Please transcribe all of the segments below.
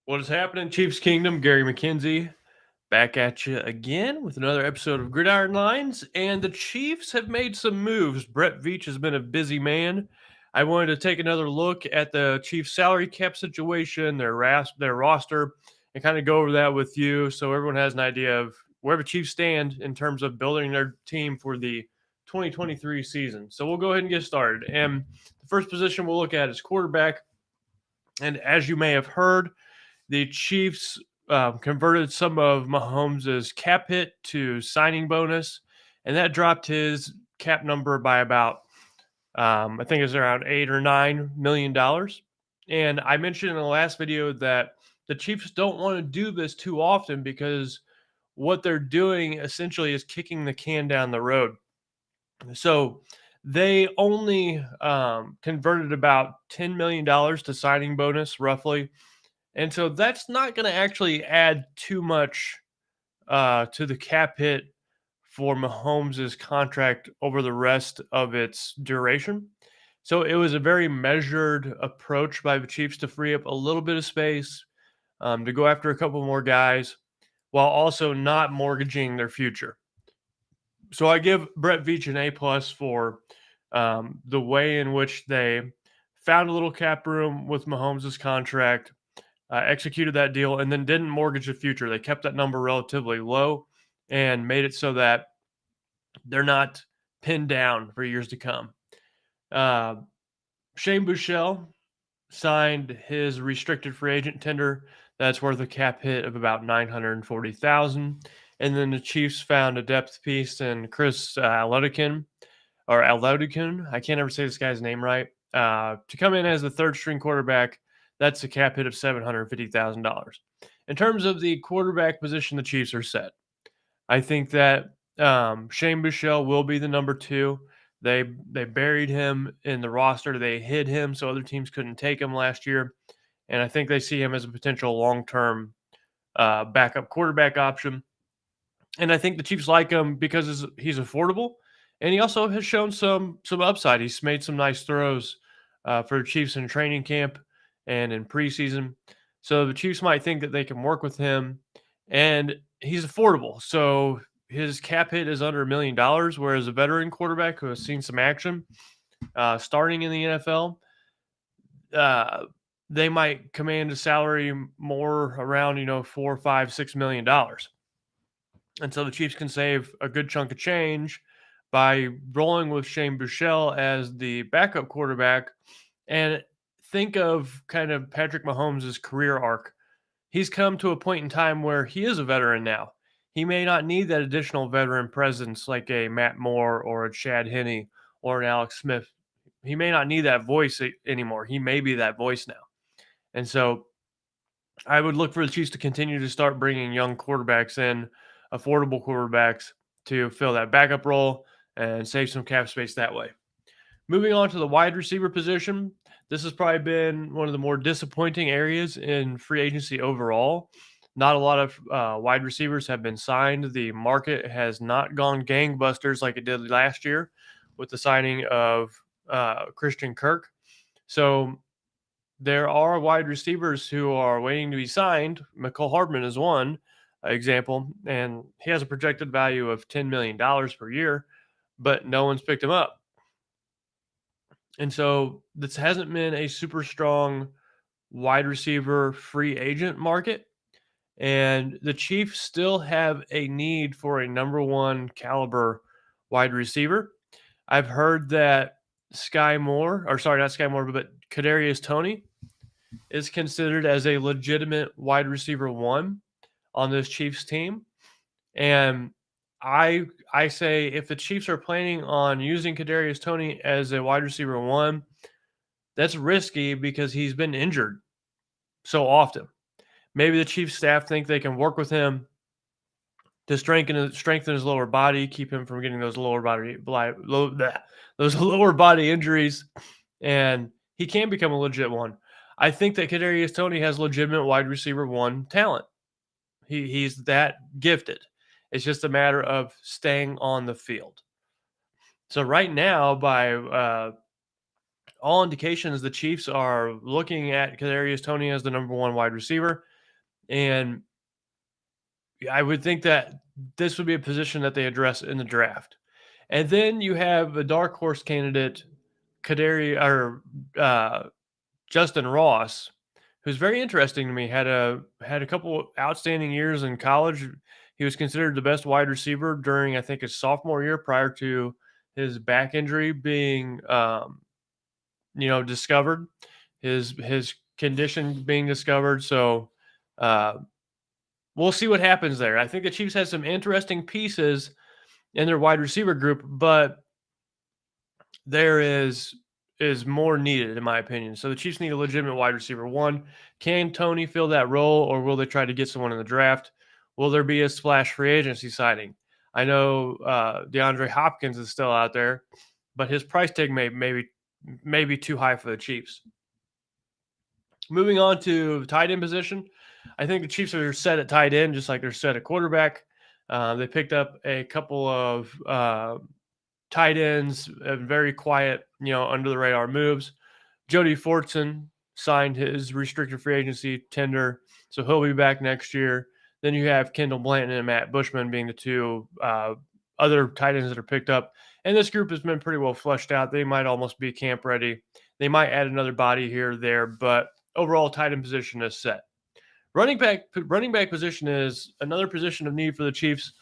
What is happening, Chiefs Kingdom? Gary McKenzie back at you again with another episode of Gridiron Lines. And the Chiefs have made some moves. Brett Veach has been a busy man. I wanted to take another look at the Chiefs salary cap situation, their roster, and kind of go over that with you so everyone has an idea of where the Chiefs stand in terms of building their team for the 2023 season. So we'll go ahead and get started. And the first position we'll look at is quarterback. And as you may have heard, the Chiefs converted some of Mahomes' cap hit to signing bonus, and that dropped his cap number by about, I think it's around $8 or $9 million. And I mentioned in the last video that the Chiefs don't want to do this too often because what they're doing essentially is kicking the can down the road. So they only converted about $10 million to signing bonus, roughly. And so that's not going to actually add too much to the cap hit for Mahomes' contract over the rest of its duration. So it was a very measured approach by the Chiefs to free up a little bit of space, to go after a couple more guys while also not mortgaging their future. So I give Brett Veach an A+ for the way in which they found a little cap room with Mahomes' contract, executed that deal, and then didn't mortgage the future. They kept that number relatively low and made it so that they're not pinned down for years to come. Uh, Shane Buechele signed his restricted free agent tender. That's worth a cap hit of about $940,000. And then the Chiefs found a depth piece in Chris Alodikin, or Alodikin. I can't ever say this guy's name right. To come in as the third string quarterback. That's a cap hit of $750,000. In terms of the quarterback position, the Chiefs are set. I think that Shane Buechele will be the number two. They buried him in the roster. They hid him so other teams couldn't take him last year, and I think they see him as a potential long-term backup quarterback option. And I think the Chiefs like him because he's affordable, and he also has shown some upside. He's made some nice throws for the Chiefs in training camp and in preseason. So the Chiefs might think that they can work with him, and he's affordable. So his cap hit is under $1 million, whereas a veteran quarterback who has seen some action starting in the NFL, uh, they might command a salary more around, $4, $5, $6 million. And so the Chiefs can save a good chunk of change by rolling with Shane Buechele as the backup quarterback. And think of kind of Patrick Mahomes' career arc. He's come to a point in time where he is a veteran now. He may not need that additional veteran presence like a Matt Moore or a Chad Henne or an Alex Smith. He may not need that voice anymore. He may be that voice now. And so I would look for the Chiefs to continue to start bringing young quarterbacks in, affordable quarterbacks, to fill that backup role and save some cap space that way. Moving on to the wide receiver position, this has probably been one of the more disappointing areas in free agency overall. Not a lot of wide receivers have been signed. The market has not gone gangbusters like it did last year with the signing of Christian Kirk. So there are wide receivers who are waiting to be signed. Mecole Hardman is one example, and he has a projected value of $10 million per year, but no one's picked him up. And so this hasn't been a super strong wide receiver free agent market. And the Chiefs still have a need for a number one caliber wide receiver. I've heard that Sky Moore, or sorry, not Sky Moore, but Kadarius Toney is considered as a legitimate wide receiver one on this Chiefs team. And I say if the Chiefs are planning on using Kadarius Toney as a wide receiver one, that's risky because he's been injured so often. Maybe the Chiefs staff think they can work with him to strengthen his lower body, keep him from getting those lower body injuries, and he can become a legit one. I think that Kadarius Toney has legitimate wide receiver one talent. He's that gifted. It's just a matter of staying on the field. So right now, by all indications, the Chiefs are looking at Kadarius Toney as the number one wide receiver. And I would think that this would be a position that they address in the draft. And then you have a dark horse candidate, Kadari or Justin Ross, who's very interesting to me. Had a couple outstanding years in college. He was considered the best wide receiver during I think his sophomore year prior to his back injury being discovered, his condition being discovered. So uh, we'll see what happens there. I think the Chiefs has some interesting pieces in their wide receiver group, but there is more needed in my opinion. So the Chiefs need a legitimate wide receiver. One, can Tony fill that role, or will they try to get someone in the draft? Will there be a splash free agency signing? I know DeAndre Hopkins is still out there, but his price tag may be too high for the Chiefs. Moving on to tight end position, I think the Chiefs are set at tight end, just like they're set at quarterback. They picked up a couple of tight ends, very quiet, under the radar moves. Jody Fortson signed his restricted free agency tender, so he'll be back next year. Then you have Kendall Blanton and Matt Bushman being the two other tight ends that are picked up. And this group has been pretty well fleshed out. They might almost be camp ready. They might add another body here or there, but overall tight end position is set. Running back position is another position of need for the Chiefs.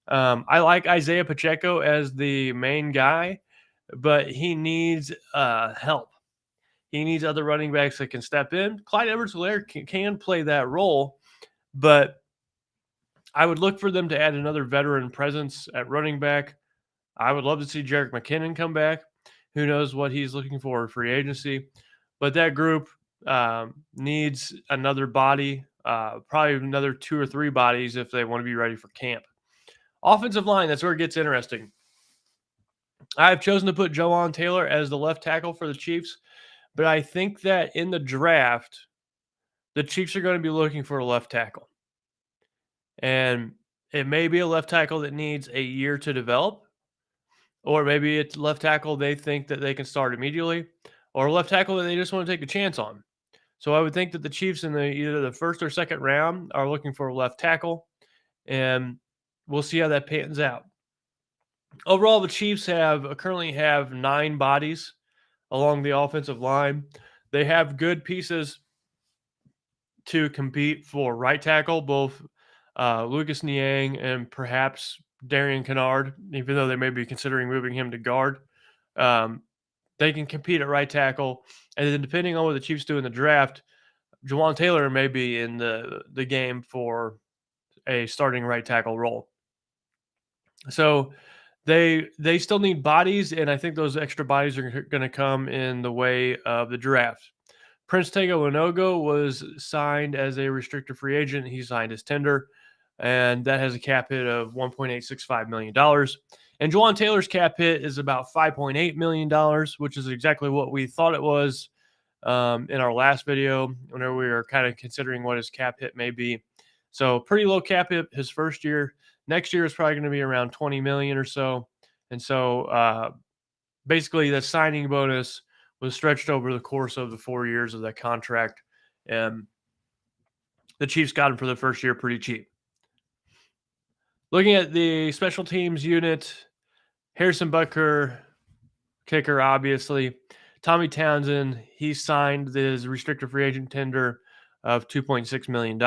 I like Isaiah Pacheco as the main guy, but he needs help. He needs other running backs that can step in. Clyde Edwards-Helaire can play that role, but I would look for them to add another veteran presence at running back. I would love to see Jerick McKinnon come back. Who knows what he's looking for in free agency. But that group needs another body, probably another 2 or 3 bodies if they want to be ready for camp. Offensive line, that's where it gets interesting. I've chosen to put Jawan Taylor as the left tackle for the Chiefs, but I think that in the draft, the Chiefs are going to be looking for a left tackle. And it may be a left tackle that needs a year to develop, or maybe it's left tackle they think that they can start immediately, or a left tackle that they just want to take a chance on. So I would think that the Chiefs in either the first or second round are looking for a left tackle, and we'll see how that pans out. Overall, the Chiefs currently have 9 bodies along the offensive line. They have good pieces to compete for right tackle, both Lucas Niang and perhaps Darian Kennard, even though they may be considering moving him to guard. They can compete at right tackle. And then depending on what the Chiefs do in the draft, Jawan Taylor may be in the game for a starting right tackle role. So they still need bodies, and I think those extra bodies are going to come in the way of the draft. Prince Tega Winogo was signed as a restricted free agent. He signed his tender, and that has a cap hit of $1.865 million. And Jawan Taylor's cap hit is about $5.8 million, which is exactly what we thought it was in our last video, whenever we were kind of considering what his cap hit may be. So pretty low cap hit his first year. Next year is probably going to be around 20 million or so. And so basically the signing bonus was stretched over the course of the 4 years of that contract. And the Chiefs got him for the first year pretty cheap. Looking at the special teams unit, Harrison Butker, kicker, obviously. Tommy Townsend, he signed his restricted free agent tender of $2.6 million.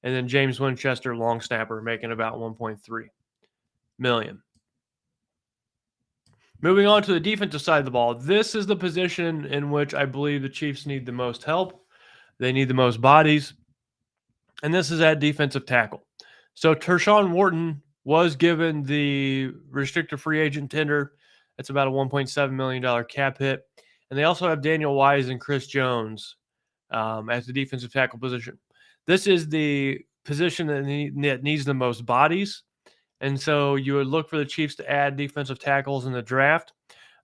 And then James Winchester, long snapper, making about $1.3 million. Moving on to the defensive side of the ball, this is the position in which I believe the Chiefs need the most help. They need the most bodies. And this is at defensive tackle. So Tershawn Wharton was given the restricted free agent tender. That's about a $1.7 million cap hit. And they also have Daniel Wise and Chris Jones as the defensive tackle position. This is the position that needs the most bodies. And so you would look for the Chiefs to add defensive tackles in the draft.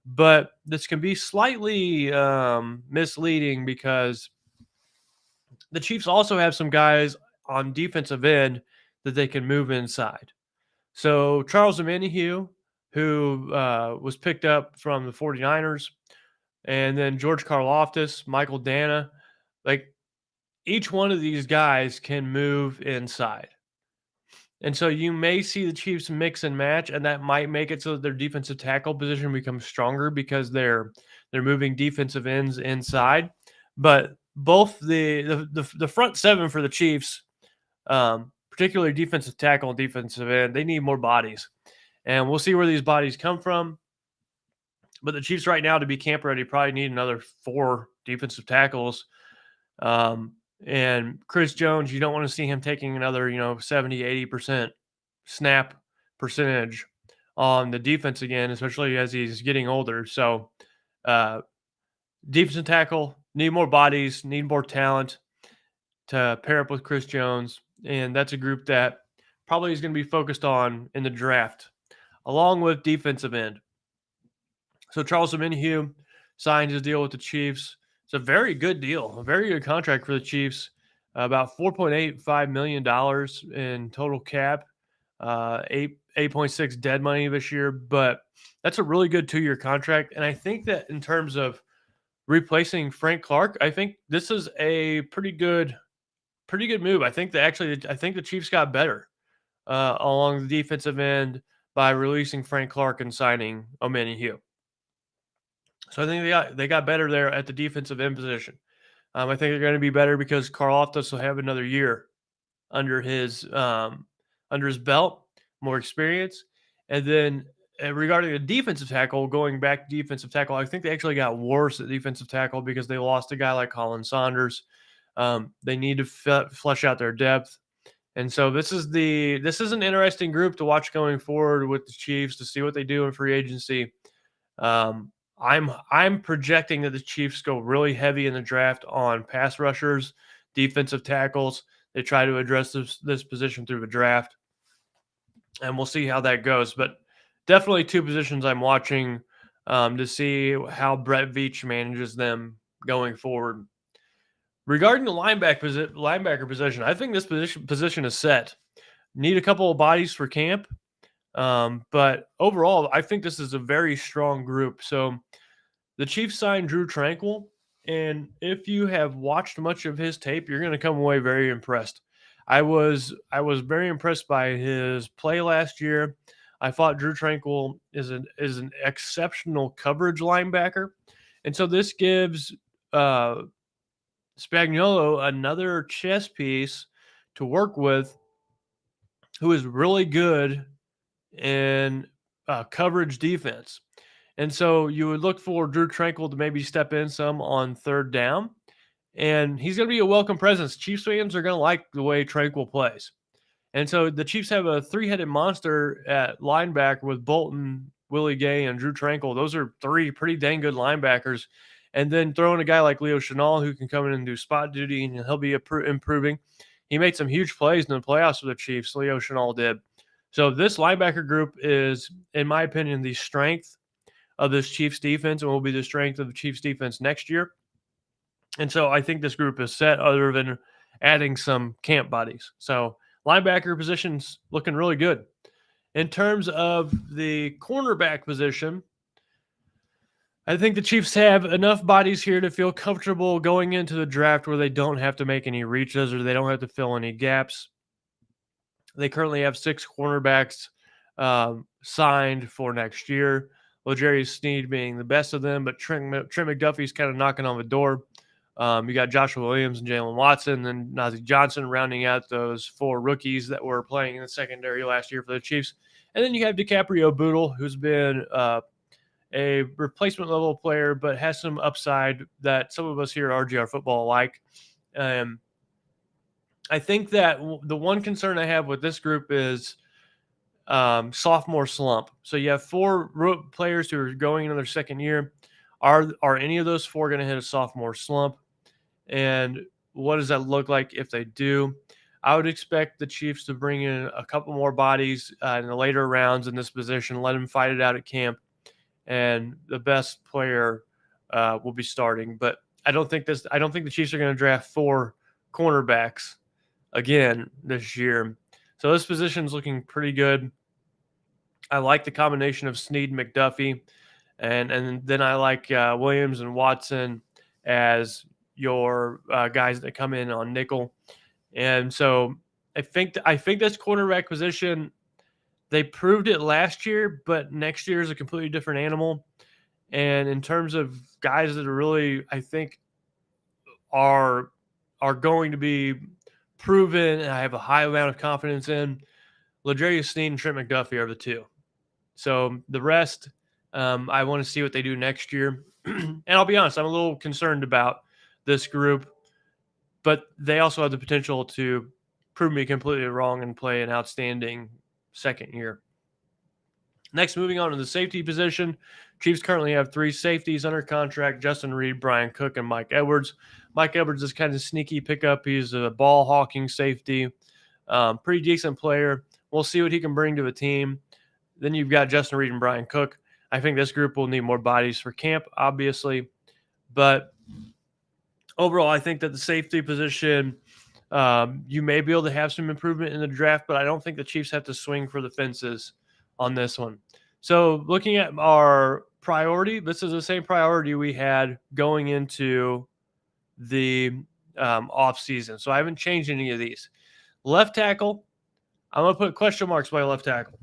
But this can be slightly misleading because the Chiefs also have some guys on defensive end that they can move inside. So Charles Omenihu, who was picked up from the 49ers, and then George Karlaftis, Michael Dana, like each one of these guys can move inside. And so you may see the Chiefs mix and match, and that might make it so that their defensive tackle position becomes stronger because they're moving defensive ends inside. But both the front seven for the Chiefs, particularly defensive tackle and defensive end, they need more bodies, and we'll see where these bodies come from. But the Chiefs right now, to be camp ready, probably need another 4 defensive tackles. And Chris Jones, you don't want to see him taking another, 70, 80% snap percentage on the defense again, especially as he's getting older. So, defensive tackle, need more bodies, need more talent to pair up with Chris Jones. And that's a group that probably is going to be focused on in the draft, along with defensive end. So Charles Omenihu signed his deal with the Chiefs. It's a very good deal, a very good contract for the Chiefs. About $4.85 million in total cap, 8.6 dead money this year. But that's a really good 2-year contract. And I think that in terms of replacing Frank Clark, I think this is a pretty good move. I think the Chiefs got better along the defensive end by releasing Frank Clark and signing Omenihu. So I think they got better there at the defensive end position. I think they're going to be better because Karlaftis will have another year under his belt, more experience. And then regarding the defensive tackle, going back to defensive tackle, I think they actually got worse at defensive tackle because they lost a guy like Colin Saunders. They need to flesh out their depth. And so this is an interesting group to watch going forward with the Chiefs to see what they do in free agency. I'm projecting that the Chiefs go really heavy in the draft on pass rushers, defensive tackles. They try to address this position through the draft, and we'll see how that goes. But definitely 2 positions I'm watching to see how Brett Veach manages them going forward. Regarding the linebacker position, I think this position is set. Need a couple of bodies for camp. But overall, I think this is a very strong group. So the Chiefs signed Drew Tranquil, and if you have watched much of his tape, you're going to come away very impressed. I was very impressed by his play last year. I thought Drew Tranquil is an exceptional coverage linebacker, and so this gives Spagnuolo another chess piece to work with, who is really good in coverage defense. And so you would look for Drew Tranquil to maybe step in some on 3rd down. And he's going to be a welcome presence. Chiefs fans are going to like the way Tranquil plays. And so the Chiefs have a 3-headed monster at linebacker with Bolton, Willie Gay, and Drew Tranquil. Those are 3 pretty dang good linebackers. And then throwing a guy like Leo Chenal who can come in and do spot duty, and he'll be improving. He made some huge plays in the playoffs for the Chiefs. Leo Chenal did. So this linebacker group is, in my opinion, the strength of this Chiefs defense and will be the strength of the Chiefs defense next year. And so I think this group is set other than adding some camp bodies. So linebacker position's looking really good. In terms of the cornerback position, I think the Chiefs have enough bodies here to feel comfortable going into the draft where they don't have to make any reaches or they don't have to fill any gaps. They currently have 6 cornerbacks signed for next year. L'Jarius Sneed being the best of them, but Trent McDuffie's kind of knocking on the door. You got Joshua Williams and Jalen Watson, and Nazeeh Johnson rounding out those 4 rookies that were playing in the secondary last year for the Chiefs. And then you have DiCaprio Bootle, who's been a replacement level player, but has some upside that some of us here at RGR Football like. I think that the one concern I have with this group is sophomore slump. So you have 4 players who are going into their second year. Are any of those 4 going to hit a sophomore slump? And what does that look like if they do? I would expect the Chiefs to bring in a couple more bodies in the later rounds in this position, let them fight it out at camp, and the best player will be starting. But I don't think the Chiefs are going to draft 4 cornerbacks again this year. So this position is looking pretty good. I like the combination of Sneed and McDuffie, and then I like Williams and Watson as your guys that come in on nickel. And so I think this cornerback position, they proved it last year, but next year is a completely different animal. And in terms of guys that are really, I think, are are going to be proven, and I have a high amount of confidence in, Ladarius Sneed and Trent McDuffie are the two. So the rest, I want to see what they do next year. And I'll be honest, I'm a little concerned about this group, but they also have the potential to prove me completely wrong and play an outstanding second year. Next, moving on to the safety position. Chiefs currently have three safeties under contract: Justin Reed, Brian Cook, and Mike Edwards. Mike Edwards is kind of sneaky pickup. He's a ball hawking safety, pretty decent player. We'll see what he can bring to the team. Then you've got Justin Reed and Brian Cook. I think this group will need more bodies for camp, obviously. But overall, I think that the safety position, you may be able to have some improvement in the draft, but I don't think the Chiefs have to swing for the fences on this one. So looking at our priority, this is the same priority we had going into the off season. So I haven't changed any of these. Left tackle, I'm going to put question marks by left tackle.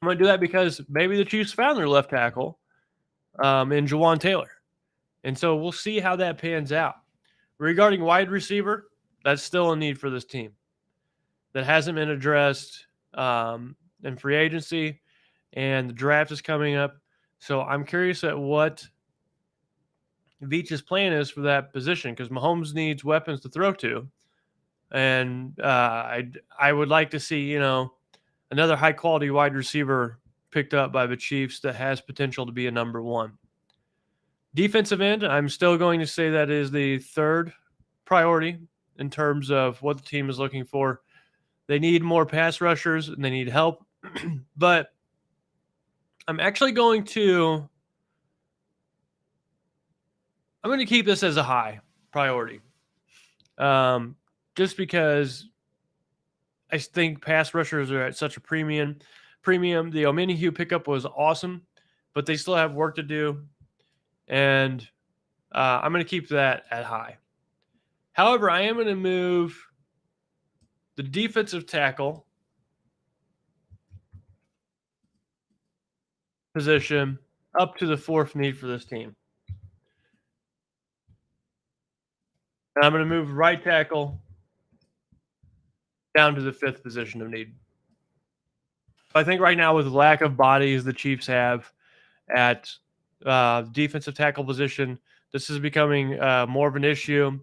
I'm going to do that because maybe the Chiefs found their left tackle in Jawan Taylor. And so we'll see how that pans out. Regarding wide receiver, that's still a need for this team that hasn't been addressed in free agency, and the draft is coming up. So I'm curious at what Veach's plan is for that position, because Mahomes needs weapons to throw to. And I would like to see, another high quality wide receiver picked up by the Chiefs that has potential to be a number one. Defensive end, I'm still going to say that is the third priority in terms of what the team is looking for. They need more pass rushers and they need help. But I'm actually going to keep this as a high priority. Just because I think pass rushers are at such a premium. The Omenihu pickup was awesome, but they still have work to do. And I'm going to keep that at high. However, I am going to move the defensive tackle position up to the fourth need for this team. And I'm going to move right tackle down to the fifth position of need. I think right now, with the lack of bodies the Chiefs have at defensive tackle position, this is becoming more of an issue.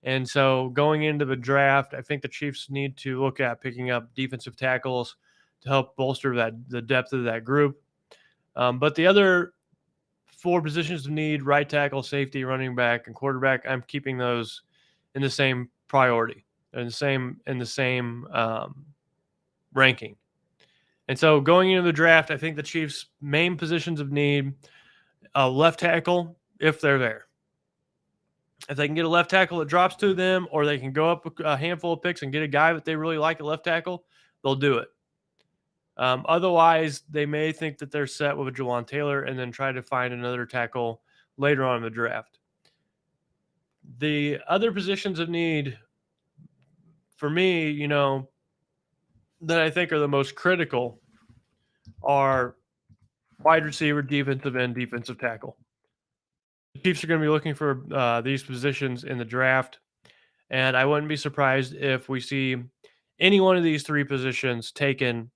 And so going into the draft, I think the Chiefs need to look at picking up defensive tackles to help bolster the depth of that group. But the other four positions of need: right tackle, safety, running back, and quarterback, I'm keeping those in the same priority, in the same ranking. And so going into the draft, I think the Chiefs' main positions of need: left tackle, if they're there. If they can get a left tackle that drops to them, or they can go up a handful of picks and get a guy that they really like at left tackle, they'll do it. Otherwise, they may think that they're set with Jawan Taylor and then try to find another tackle later on in the draft. The other positions of need for me, that I think are the most critical are wide receiver, defensive end, defensive tackle. The Chiefs are going to be looking for these positions in the draft, and I wouldn't be surprised if we see any one of these three positions taken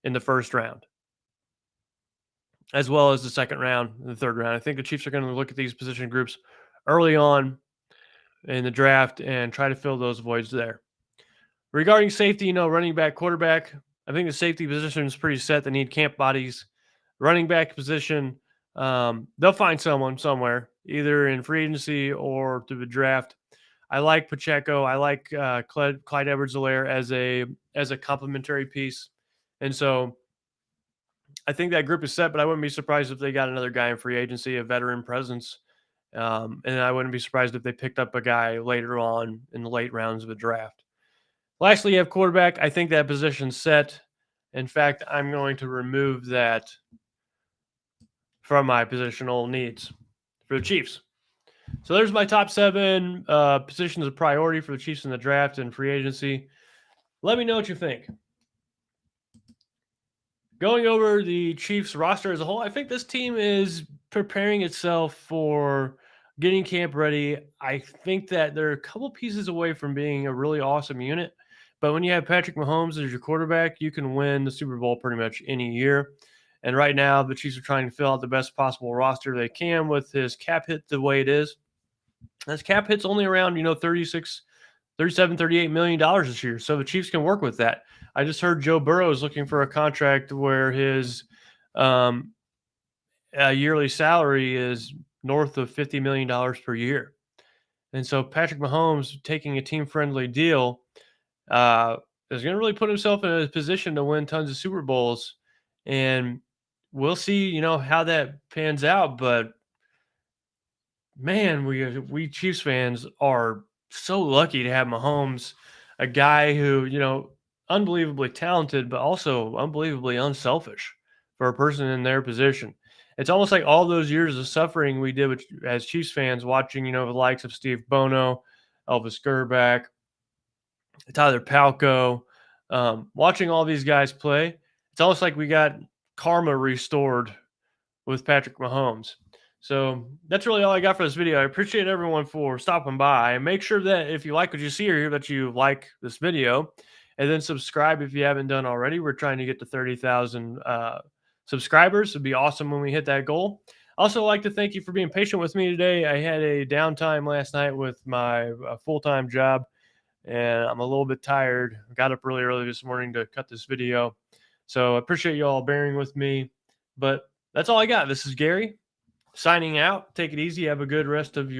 in the first round, as well as the second round and the third round. I think the Chiefs are going to look at these position groups early on in the draft and try to fill those voids there. Regarding safety, running back, quarterback, I think the safety position is pretty set. They need camp bodies. Running back position, they'll find someone somewhere, either in free agency or through the draft. I like Pacheco. I like Clyde Edwards-Helaire as a complementary piece. And so I think that group is set, but I wouldn't be surprised if they got another guy in free agency, a veteran presence. And I wouldn't be surprised if they picked up a guy later on in the late rounds of the draft. Lastly, you have quarterback. I think that position's set. In fact, I'm going to remove that from my positional needs for the Chiefs. So there's my top 7 positions of priority for the Chiefs in the draft and free agency. Let me know what you think. Going over the Chiefs roster as a whole, I think this team is preparing itself for getting camp ready. I think that they're a couple pieces away from being a really awesome unit. But when you have Patrick Mahomes as your quarterback, you can win the Super Bowl pretty much any year. And right now, the Chiefs are trying to fill out the best possible roster they can with his cap hit the way it is. His cap hit's only around, 36 37, $38 million this year. So the Chiefs can work with that. I just heard Joe Burrow is looking for a contract where his um, yearly salary is north of $50 million per year. And so Patrick Mahomes taking a team friendly deal uh, is going to really put himself in a position to win tons of Super Bowls. And we'll see, how that pans out. But man, we Chiefs fans are so lucky to have Mahomes, a guy who, unbelievably talented, but also unbelievably unselfish for a person in their position. It's almost like all those years of suffering we did as Chiefs fans, watching, the likes of Steve Bono, Elvis Gerback, Tyler Palco, watching all these guys play. It's almost like we got karma restored with Patrick Mahomes. So that's really all I got for this video. I appreciate everyone for stopping by. And make sure that if you like what you see here, that you like this video. And then subscribe if you haven't done already. We're trying to get to 30,000 subscribers. It'd be awesome when we hit that goal. Also, like to thank you for being patient with me today. I had a downtime last night with my full-time job, and I'm a little bit tired. I got up really early this morning to cut this video. So I appreciate you all bearing with me. But that's all I got. This is Gary signing out. Take it easy. Have a good rest of your